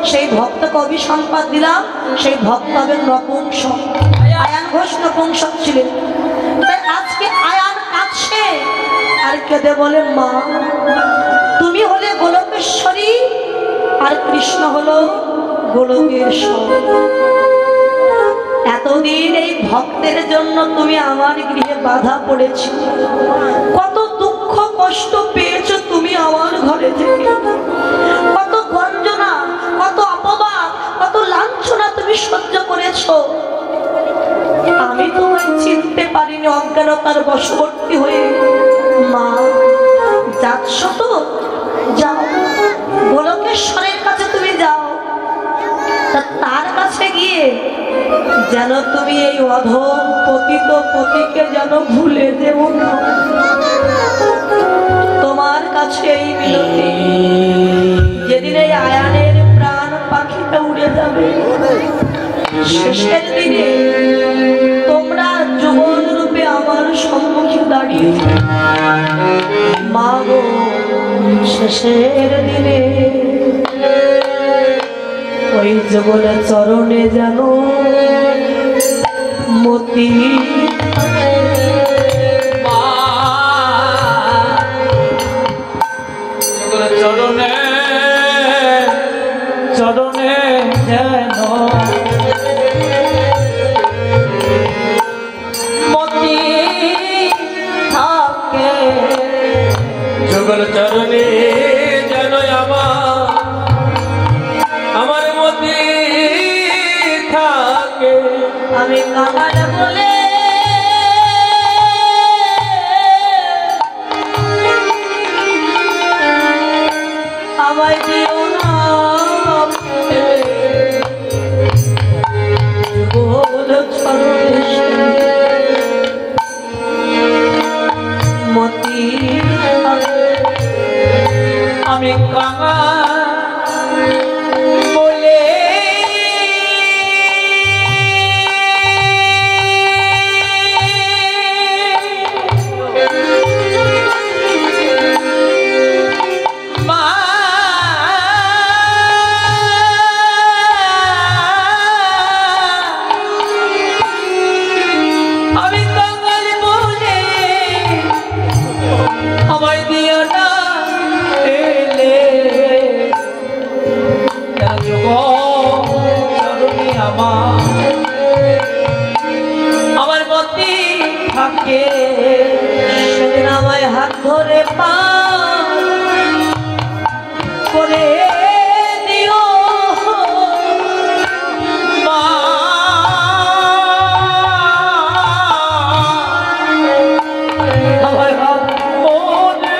সেই ভক্তকে অভিসম্পাদ দিলাম, সেই ভক্ত হবে নপুংসক। আয়ান ঘোষ নপুংসক ছিলেন। তাই আজকে আয়ান কাছে আর কেঁদে বলে মা তুমি হলে গোলকেশ্বরী আর কৃষ্ণ হলো গোলকেশ্বর। এতদিন এই ভক্তের জন্য তুমি আমার গৃহে বাধা পড়েছি, কত দুঃখ কষ্ট পেয়েছো তুমি আমার ঘরে থেকে, কত গঞ্জনা, কত অপবাদ, কত লাঞ্ছনা তুমি সহ্য করেছো। আমি তোমায় চিনতে পারিনি, অজ্ঞানতার বশবর্তী হয়ে। মা যাচ্ছ তো যাও, গোলকেশ্বরের কাছে তুমি যাও, তার কাছে গিয়ে যেন তুমি এই অধম পতিত পতিকে যেন ভুলে দেব না। তোমার কাছে এই মিনতি, যেদিন এই আয়ানের প্রাণ পাখিটা উড়ে যাবে, শেষের দিনে তোমরা যুগল রূপে আমার সম্মুখে দাঁড়িয়ে মা গো, শেষের দিনে ওই যুগলের চরণে যেন মতি চরণে চরণে যেন মতি থাকে। যুগল চরণে যেন আমার মতি থাকে। আমি কাকার বলে আমায় দিও না যুগল চরণে মতি থাকে। আমি কাঙা আমার মতি থাকে। সেদিন আমায় হাত ধরে পা করে দিও মা। আমার হাত মনে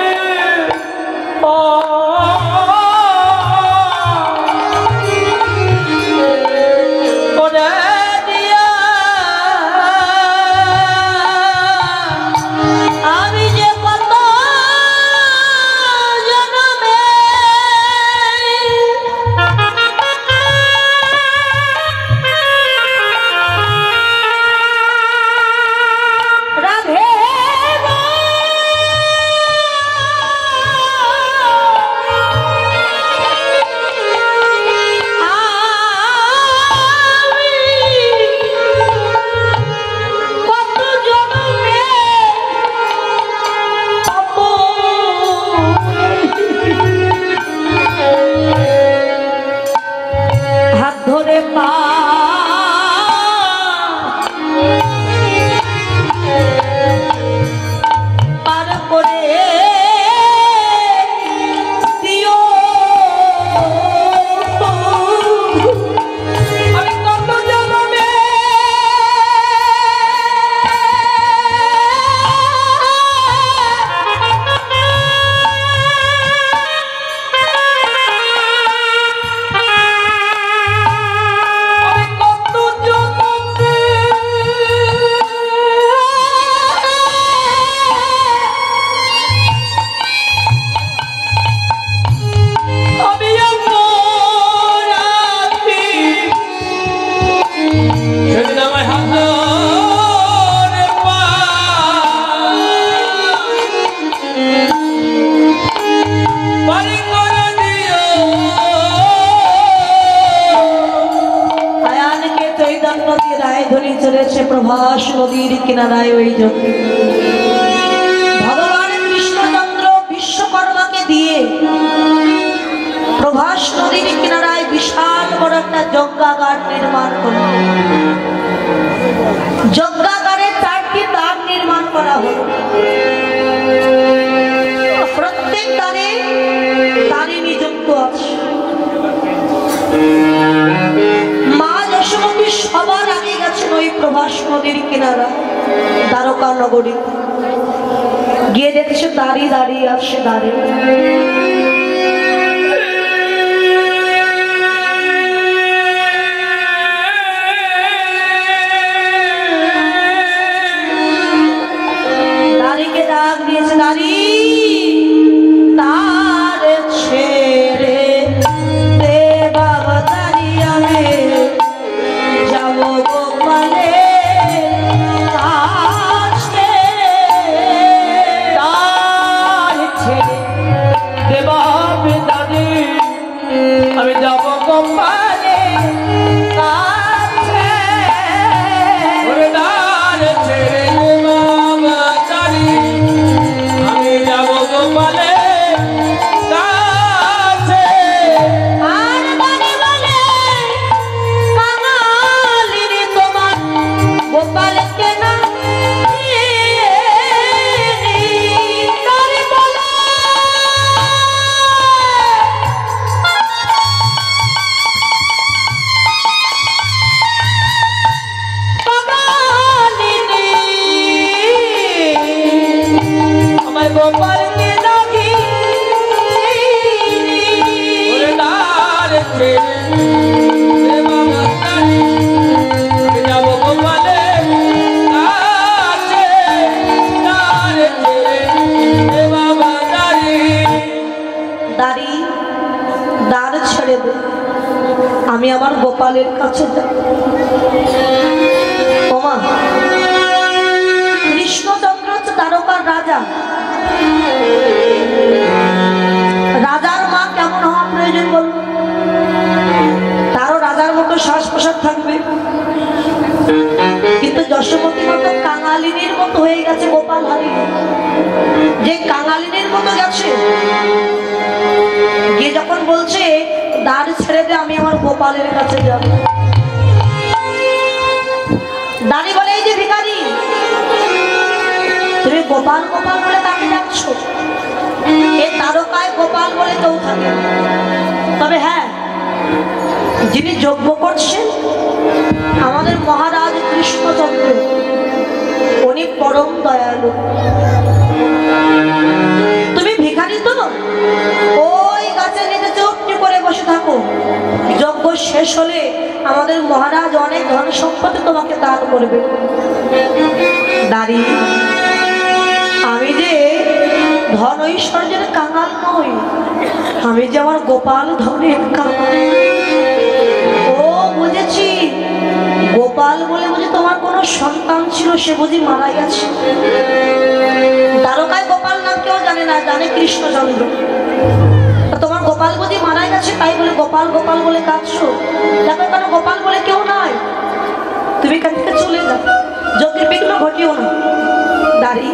প্রভাস নদীর কিনারায় ওই ভগবান কৃষ্ণচন্দ্র বিশ্বকর্মাকে দিয়ে প্রভাস নদীর কিনারায় বিশাল বড় একটা যজ্ঞাগার নির্মাণ করল। যজ্ঞাগারে 4টি দ্বার নির্মাণ করা হল। প্রত্যেক দ্বারে দ্বারে নিযুক্ত আছে। মা যশোমতী সবার আগে গেছেন ওই প্রভাস নদীর কিনারা দ্বারকা নগরী। গিয়ে দেখছে দাঁড়িয়ে দাঁড়িয়ে আছে দ্বারে। দাঁড়ি তার ছেড়ে দে বাবা দাঁড়ি আমি যাব গোপালে কাছে তার ছেড়ে দেবা দাদি আমি যাব গোপালে কাছে ওরে তার ছেড়ে দেবা দাদি আমি যাব গোপালে কাছে আর দাঁড়ি বলে কাঙালিনী তোমার গোপালকে না দাঁড়ি বলে কাঙালিনী আমার গোপালকে ডাকি ওরে তার ছেড়ে দেবা দাদি আমি যাব গোপালে কাছে তার ছেড়ে দেবা দাদি দাঁড়ি দাঁড় ছেড়ে দে আমি আমার গোপালের কাছে যাব ওমা কৃষ্ণচন্দ্র হচ্ছে দ্বারকার রাজা রাজার মা কেমন হওয়া প্রয়োজন বল তারও রাজার মতো শ্বাস প্রশ্বাস থাকবে কিন্তু যশোমতীর মতো কাঙালিনীর মতো হয়ে গেছে গোপাল হারিয়ে যে কাঙালিনীর মতো গেছে গিয়ে যখন বলছে দাঁড় ছেড়ে দে আমি আমার গোপালের কাছে যাব দাঁড়ি বলে এই যে ভিখারি তুমি গোপাল গোপাল বলে তাকে ডাকছো এই তারকায় গোপাল বলে কেউ থাকে না। তবে হ্যাঁ যিনি যজ্ঞ করছেন আমাদের মহারাজ কৃষ্ণচন্দ্র উনি পরম দয়ালু তুমি ভিখারি তো ওই গাছের নিচে চুপটি করে বসে থাকো যজ্ঞ শেষ হলে আমাদের মহারাজ অনেক ধন সম্পত্তি তোমাকে দান করবে দাঁড়ি আমি যে ধন ঐশ্বর্যের কাঙাল নই আমি যে আমার গোপাল ধনের কাঙাল ও বুঝেছি গোপাল বলে বুঝি তোমার কোনো সন্তান ছিল সে বুঝি মারা গেছে দ্বারকায় গোপাল নাম কেউ জানে না জানে কৃষ্ণচন্দ্র তোমার গোপাল বুঝি মারা গেছে তাই বলে গোপাল গোপাল বলে কাঁদছো দেখো কেন গোপাল বলে কেউ নয় তুমি এখান থেকে চলে যাও যজ্ঞের বিঘ্ন ঘটিও না দাঁড়ি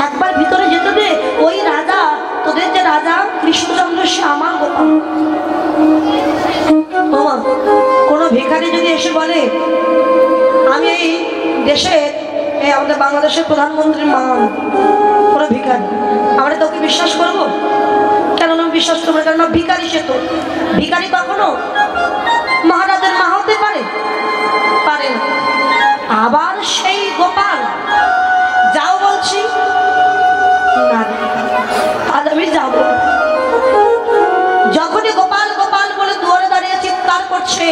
একবার ভিতরে যেতে দে ওই রাজা তোদের যে রাজা কৃষ্ণচন্দ্র সে আমার গোপাল তোমার কোনো ভিখারি যদি এসে বলে আমি এই দেশের এই আমাদের বাংলাদেশের প্রধানমন্ত্রীর মা কোনো ভিখারি আমরা তোকে বিশ্বাস করবো কেন আমি বিশ্বাস করবো কারণ ভিখারি সে তো ভিখারি কখনো মহারাজের মা হতে পারে পারে না আবার সেই গোপাল যাও বলছি না আজ আমি যাব যখনই গোপাল গোপাল বলে দুয়ারে দাঁড়িয়ে চিৎকার করছে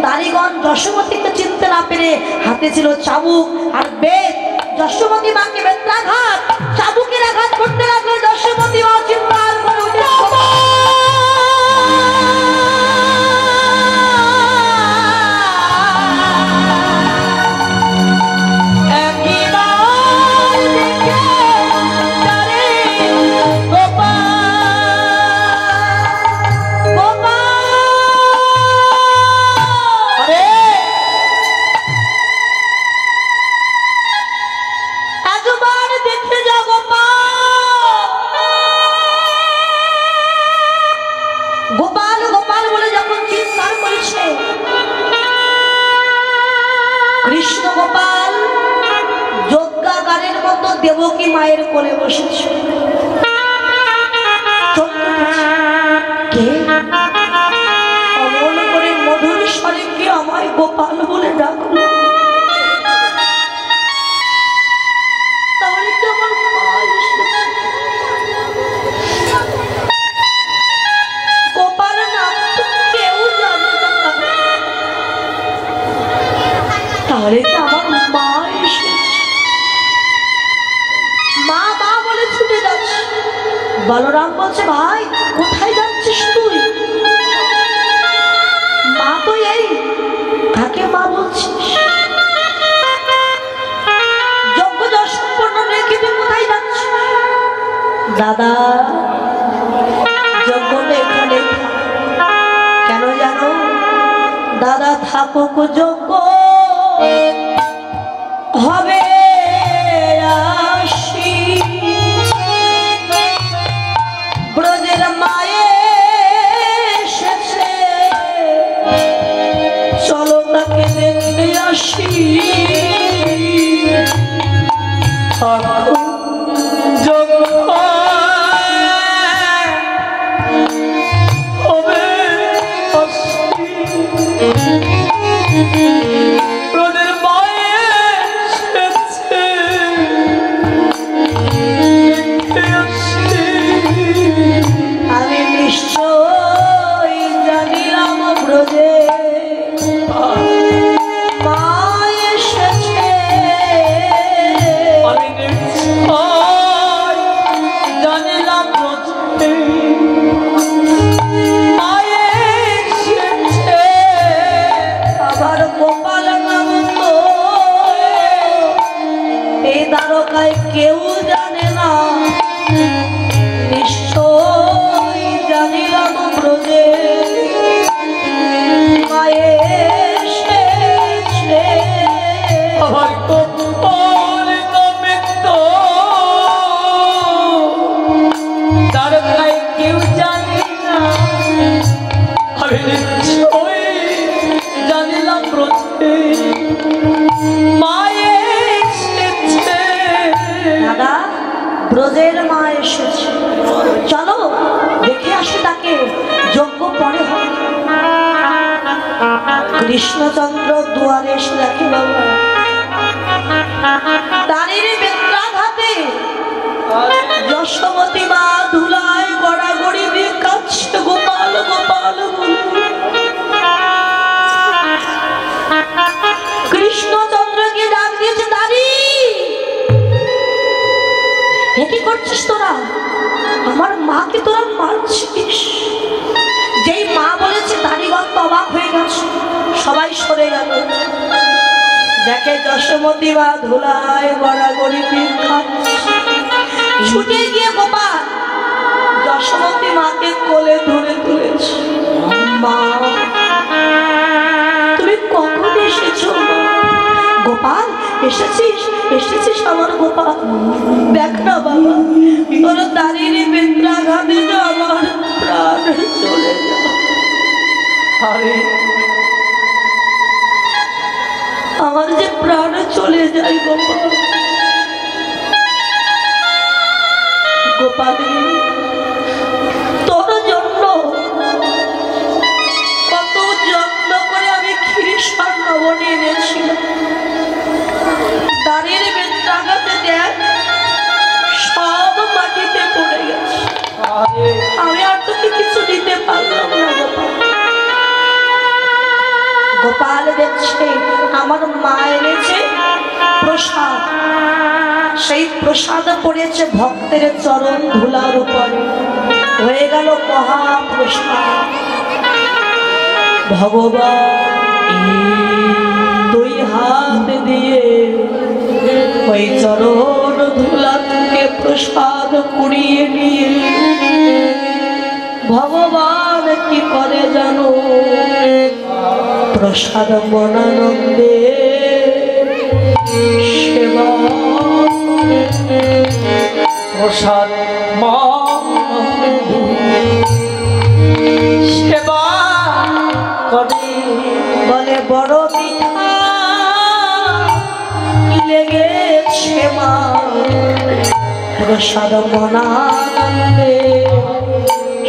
দাড়িগণ যশোমতীকে চিনতে না পেরে হাতে ছিল চাবুক আর বেদ যশোমতী মাকে বেত্রাঘাত চাবুকের আঘাত করতে লাগলো যশোমতী মা চিৎকার করে উঠে গোপাল গোপাল বলে যখন চিৎকার করেছে কৃষ্ণ গোপাল যজ্ঞাগারের মতো দেবকী মায়ের কোলে বসেছে কে অমল করে মধুর স্বরে কি আমায় গোপাল বলে ডাকলো তাহলে কি আমার মা এসেছে গোপাল নাম তো কেউ জানে না তাহলে কি আমার মা এসেছে মা মা বলে ছুটে যাচ্ছে বলরাম বলছে, ভাই কোথায় যাচ্ছিস তুই? মা তো এই, কাকে মা বলছিস? যজ্ঞ সম্পন্ন রেখে তুই কোথায় যাচ্ছিস? দাদা যজ্ঞটা এখানে। কেন জানো? দাদা থাকুক যজ্ঞ হবে আসি, ব্রজের মায়ে এসেছে, চলো তাকে দেখতে আসি। আমি নিশ্চয় জানিলাম ব্রজে মা এসেছে, আমি নিশ্চয় জানিলাম ব্রজে মা এসেছে। আবার গোপাল নাম তো এই দ্বারকায় কেউ জানে না, নিশ্চয় জানিলাম ব্রজে মায়ে এসেছে। আমার গোপাল নামে তো দ্বারকায় কেউ জানে না, আমি নিশ্চয় জানিলাম ব্রজে মা এসেছে। দাদা ব্রজের মা এসেছে, চলো দেখে আসি তাকে, যজ্ঞ পরে হবে। কৃষ্ণচন্দ্র দুয়ারে এসে দেখে বাবা দাঁড়িয়ে বেত্রাঘাতে যশোমতী মা ধুলায় গড়াগড়ি দিয়ে কাঁদছে, গোপাল গোপাল বলে। কৃষ্ণচন্দ্রকে ডাক দিয়েছে, দাঁড়ি কি করছিস তোরা? আমার মাকে তোরা মারছিস? যেই মা বলেছে দাঁড়িগণ তো অবাক হয়ে গেছে, সবাই সরে গেল। দেখে যশোমতী মা ধুলায় গড়াগড়ি দিয়ে কাঁদছে। ছুটে গিয়ে গোপাল যশোমতী মাকে কোলে ধরে তুলেছে। মা তুমি কখন এসেছো? গোপাল এসেছিস? এসেছিস আমার গোপাল? দেখ না বাবা, তোর দাঁড়িয়ে বেত্রাঘাতে আমার প্রাণ চলে যায়। আরে আমার যে প্রাণ চলে যায় গোপাল। গোপাল তোর জন্য কত যত্ন করে আমি ক্ষীরসার নবনী এনেছিলাম, দাঁড়িয়ে বেত্রাঘাতে দেখ সব মাটিতে পড়ে গেছে। আমি আর তোকে কিছু দিতে পারলাম না গোপাল। গোপাল দেখছে আমার মা এনেছে প্রসাদ, সেই প্রসাদ পড়েছে ভক্তের চরণ ধুলার উপরে, হয়ে গেল মহাপ্রসাদ। ভগবান দুই হাত দিয়ে ওই চরণ ধুলা থেকে প্রসাদ কুড়িয়ে নিয়ে ভগবান কি করে জানো? প্রসাদ মনানন্দে সেবা, প্রসাদ সেবা করে। বলে বড় মিঠা লেগেছে মা, প্রসাদ মনানন্দে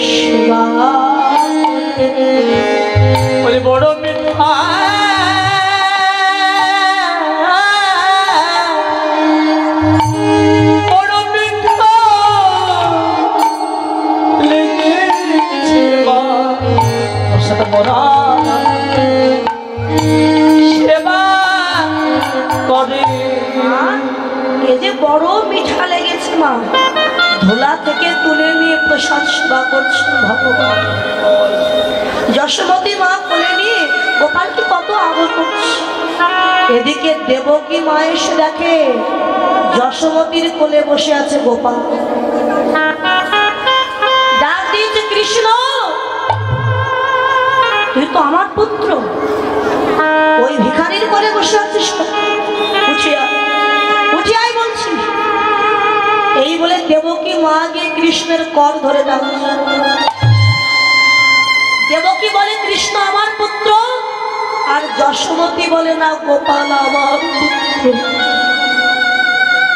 সেবা। বলে বড় মিঠা বড় মিঠা লেগেছে মা, প্রসাদ মনানন্দে সেবা করে। এ যে বড় মিঠা লেগেছে মা, ধুলা থেকে তুলে নিয়ে প্রসাদ সেবা করছেন ভগবান। যশোমতী মা কোলে নিয়ে গোপালকে কত আদর করছে। এদিকে দেবকী মা এসে দেখে যশোমতীর কোলে বসে আছে গোপাল। ডাক দিয়েছে, কৃষ্ণ তুই তো আমার পুত্র, ওই ভিখারির কোলে বসে আছিস, উঠে আয় বলছি। এই বলে দেবকী মা গিয়ে কৃষ্ণের কর ধরে দাও। দেবকী বলে কৃষ্ণ আমার পুত্র, আর যশোমতী বলে না গোপাল আমার পুত্র।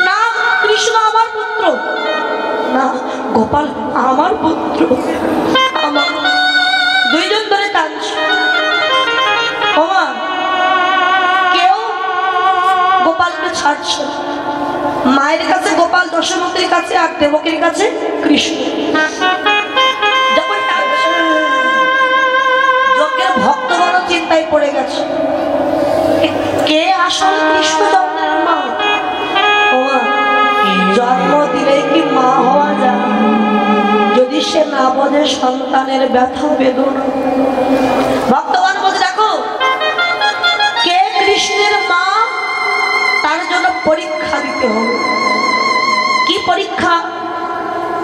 না কৃষ্ণ আমার পুত্র, না গোপাল আমার পুত্র। আমার দুইজন ধরে টানছে। ওমা কেউ গোপালকে ছাড়ছে। মায়ের কাছে গোপাল, যশোমতীর কাছে, আর দেবকীর কাছে কৃষ্ণ। যখন যজ্ঞের ভক্তগণ চিন্তায় পড়ে গেছে, কে আসল কৃষ্ণ জন্মের মা? জন্ম দিলেই কি মা হওয়া যায় যদি সে না বোঝে সন্তানের ব্যথা বেদনা? ভক্তগণ বলছে, দেখো কে কৃষ্ণের মা তার জন্য পরীক্ষা দিতে হবে। কি পরীক্ষা?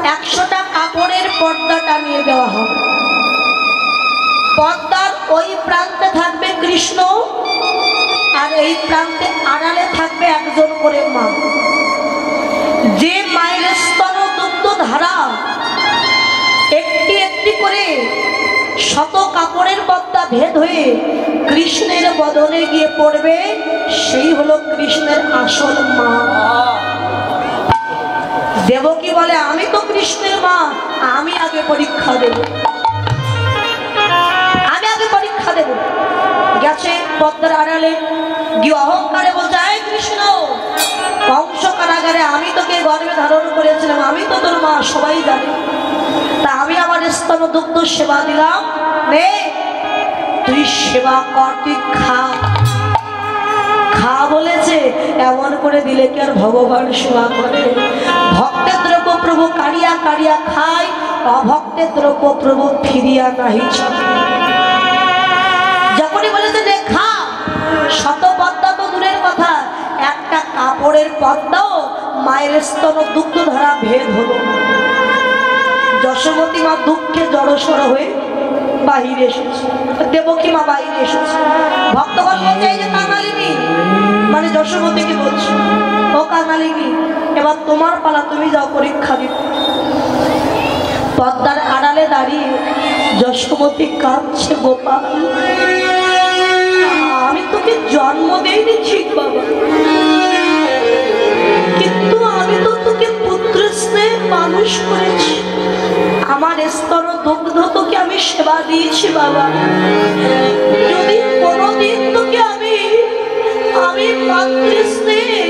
100টা কাপড়ের পর্দা টানিয়ে দেওয়া হবে। পর্দার ওই প্রান্তে থাকবে কৃষ্ণ, আর এই প্রান্তে আড়ালে থাকবে একজন করে মা। যে মায়ের স্তন দুগ্ধ ধারা একটি একটি করে শত কাপড়ের পর্দা ভেদ হয়ে কৃষ্ণের বদনে গিয়ে পড়বে, সেই হলো কৃষ্ণের আসল মা। দেবকী বলে, আমি তো কৃষ্ণের মা, আমি আগে পরীক্ষা দেব, আমি আগে পরীক্ষা দেব। গেছে পদ্মার আড়ালে গিয়ে অহংকারে বলছে, এই কৃষ্ণ, কংস কারাগারে আমি তোকে গর্ভে ধারণ করেছিলাম, আমি তো তোর মা, সবাই জানে। তা আমি আমার স্তন দুগ্ধ সেবা দিলাম, নে তুই সেবা কর, তুই খা। খা বলেছে, এমন করে দিলে কি আর ভগবান সেবা করে? ভক্তের দ্রব্য প্রভু কাড়িয়া কাড়িয়া খায়, অভক্তের দ্রব্য প্রভু ফিরিয়া নাহি চায়। যখনই বলেছে যে খা, শত পদ্মা তো দূরের কথা, একটা কাপড়ের পদ্মাও মায়ের স্তন দুগ্ধ ধারা ভেদ হলো। যশোমতী মা দুঃখে জড়সড় হয়ে বাহিরে এসেছে, দেবকী মা বাহিরে এসেছে। ভক্তগণ বলছে, এই যে কাঙালিনী, মানে যশোমতীকে বলছে, ও কাঙালিনী, এবার তোমার পালা, তুমি যাও পরীক্ষা দিতে। পদ্মার আড়ালে দাঁড়িয়ে যশোমতী কাঁদছে, গোপাল আমি তোকে জন্ম দেইনি ঠিক বাবা, কিন্তু আমি তো তোকে পুত্র স্নেহে মানুষ করেছি, আমার স্তন দুগ্ধ তোকে আমি সেবা দিয়েছি বাবা। যদি কোনোদিন তোকে আমি মাতৃ স্নেহে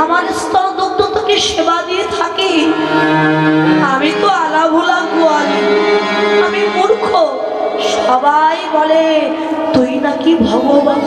আমার স্তন দুগ্ধ তোকে সেবা দিয়ে থাকি, আমি তো আলাভোলা গোয়ালি, আমি মূর্খ। সবাই বলে তুই নাকি ভগবান।